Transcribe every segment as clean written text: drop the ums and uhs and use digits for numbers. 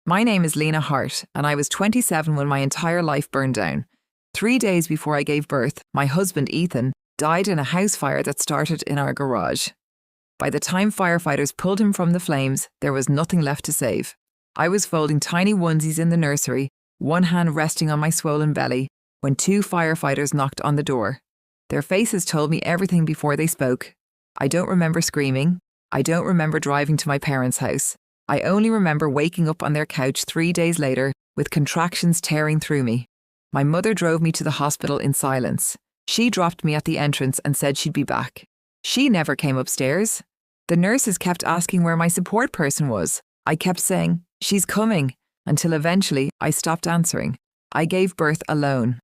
My name is Lena Hart, and I was 27 when my entire life burned down. 3 days before I gave birth, my husband, Ethan, died in a house fire that started in our garage. By the time firefighters pulled him from the flames, there was nothing left to save. I was folding tiny onesies in the nursery, one hand resting on my swollen belly, when 2 firefighters knocked on the door. Their faces told me everything before they spoke. I don't remember screaming. I don't remember driving to my parents' house. I only remember waking up on their couch 3 days later with contractions tearing through me. My mother drove me to the hospital in silence. She dropped me at the entrance and said she'd be back. She never came upstairs. The nurses kept asking where my support person was. I kept saying, "She's coming," until eventually I stopped answering. I gave birth alone.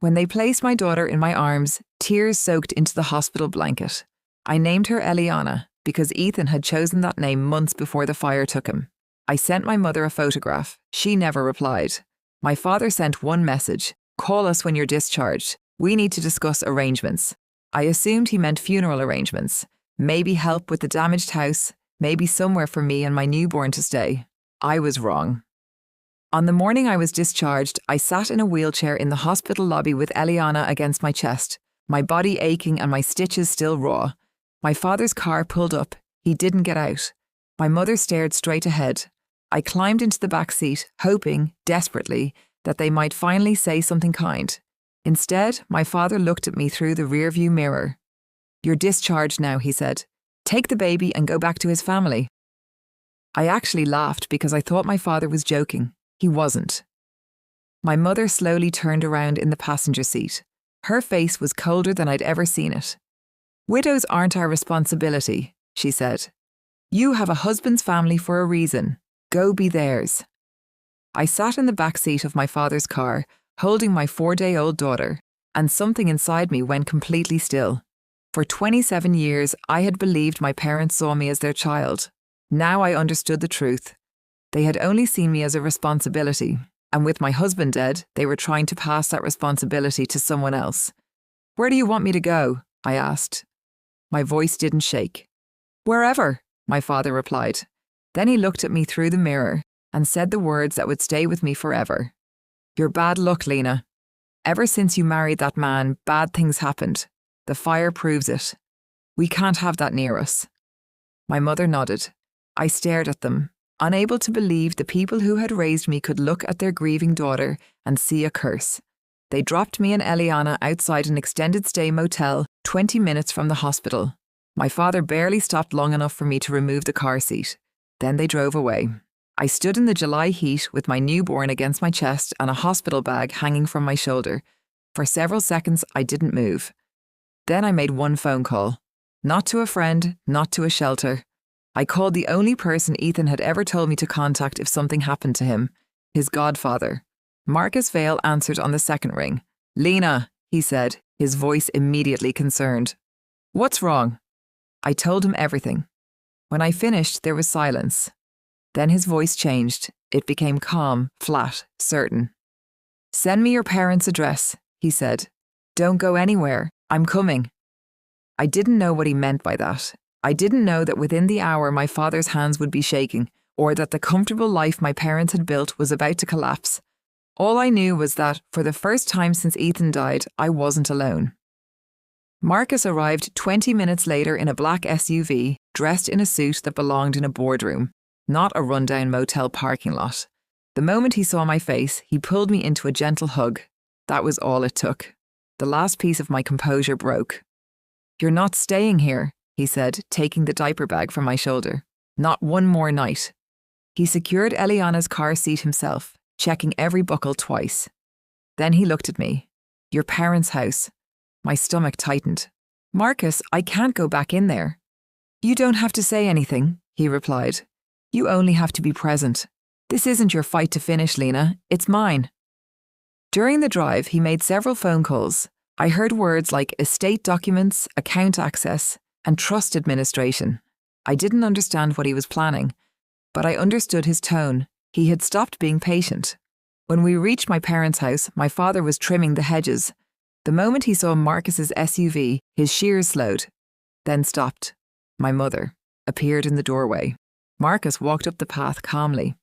When they placed my daughter in my arms, tears soaked into the hospital blanket. I named her Eliana because Ethan had chosen that name months before the fire took him. I sent my mother a photograph. She never replied. My father sent one message: "Call us when you're discharged. We need to discuss arrangements." I assumed he meant funeral arrangements. Maybe help with the damaged house, maybe somewhere for me and my newborn to stay. I was wrong. On the morning I was discharged, I sat in a wheelchair in the hospital lobby with Eliana against my chest, my body aching and my stitches still raw. My father's car pulled up. He didn't get out. My mother stared straight ahead. I climbed into the back seat, hoping, desperately, that they might finally say something kind. Instead, my father looked at me through the rearview mirror. "You're discharged now," he said. "Take the baby and go back to his family." I actually laughed because I thought my father was joking. He wasn't. My mother slowly turned around in the passenger seat. Her face was colder than I'd ever seen it. "Widows aren't our responsibility," she said. "You have a husband's family for a reason. Go be theirs." I sat in the back seat of my father's car, holding my 4-day-old daughter, and something inside me went completely still. For 27 years, I had believed my parents saw me as their child. Now I understood the truth. They had only seen me as a responsibility, and with my husband dead, they were trying to pass that responsibility to someone else. "Where do you want me to go?" I asked. My voice didn't shake. "Wherever," my father replied. Then he looked at me through the mirror and said the words that would stay with me forever. "You're bad luck, Lena. Ever since you married that man, bad things happened. The fire proves it. We can't have that near us." My mother nodded. I stared at them, unable to believe the people who had raised me could look at their grieving daughter and see a curse. They dropped me and Eliana outside an extended stay motel 20 minutes from the hospital. My father barely stopped long enough for me to remove the car seat. Then they drove away. I stood in the July heat with my newborn against my chest and a hospital bag hanging from my shoulder. For several seconds, I didn't move. Then I made one phone call. Not to a friend, not to a shelter. I called the only person Ethan had ever told me to contact if something happened to him, his godfather. Marcus Vale answered on the second ring. "Lena," he said, his voice immediately concerned. "What's wrong?" I told him everything. When I finished, there was silence. Then his voice changed. It became calm, flat, certain. "Send me your parents' address," he said. "Don't go anywhere. I'm coming." I didn't know what he meant by that. I didn't know that within the hour my father's hands would be shaking, or that the comfortable life my parents had built was about to collapse. All I knew was that, for the first time since Ethan died, I wasn't alone. Marcus arrived 20 minutes later in a black SUV, dressed in a suit that belonged in a boardroom, not a rundown motel parking lot. The moment he saw my face, he pulled me into a gentle hug. That was all it took. The last piece of my composure broke. "You're not staying here," he said, taking the diaper bag from my shoulder. "Not one more night." He secured Eliana's car seat himself, checking every buckle twice. Then he looked at me. "Your parents' house." My stomach tightened. "Marcus, I can't go back in there." "You don't have to say anything," he replied. "You only have to be present. This isn't your fight to finish, Lena. It's mine." During the drive, he made several phone calls. I heard words like estate documents, account access, and trust administration. I didn't understand what he was planning, but I understood his tone. He had stopped being patient. When we reached my parents' house, my father was trimming the hedges. The moment he saw Marcus's SUV, his shears slowed, then stopped. My mother appeared in the doorway. Marcus walked up the path calmly.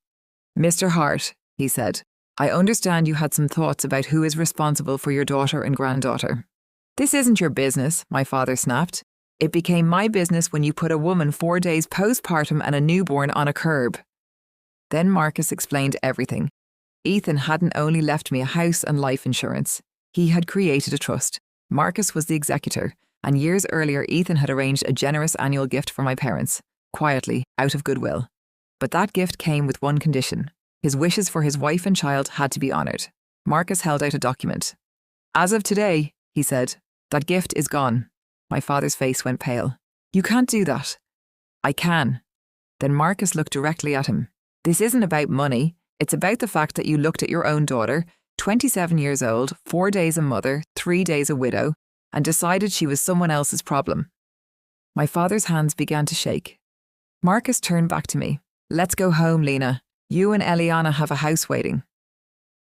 Mr. Hart, he said, I understand you had some thoughts about who is responsible for your daughter and granddaughter. This isn't your business, my father snapped. It became my business when you put a woman 4 days postpartum and a newborn on a curb. Then Marcus explained everything. Ethan hadn't only left me a house and life insurance. He had created a trust. Marcus was the executor, and years earlier Ethan had arranged a generous annual gift for my parents, quietly, out of goodwill. But that gift came with one condition. His wishes for his wife and child had to be honoured. Marcus held out a document. As of today, he said, that gift is gone. My father's face went pale. You can't do that. I can. Then Marcus looked directly at him. This isn't about money. It's about the fact that you looked at your own daughter, 27 years old, 4 days a mother, 3 days a widow, and decided she was someone else's problem. My father's hands began to shake. Marcus turned back to me. Let's go home, Lena. You and Eliana have a house waiting.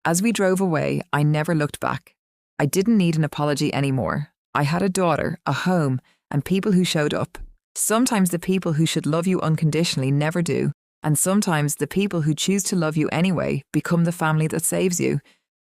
As we drove away, I never looked back. I didn't need an apology anymore. I had a daughter, a home, and people who showed up. Sometimes the people who should love you unconditionally never do, and sometimes the people who choose to love you anyway become the family that saves you,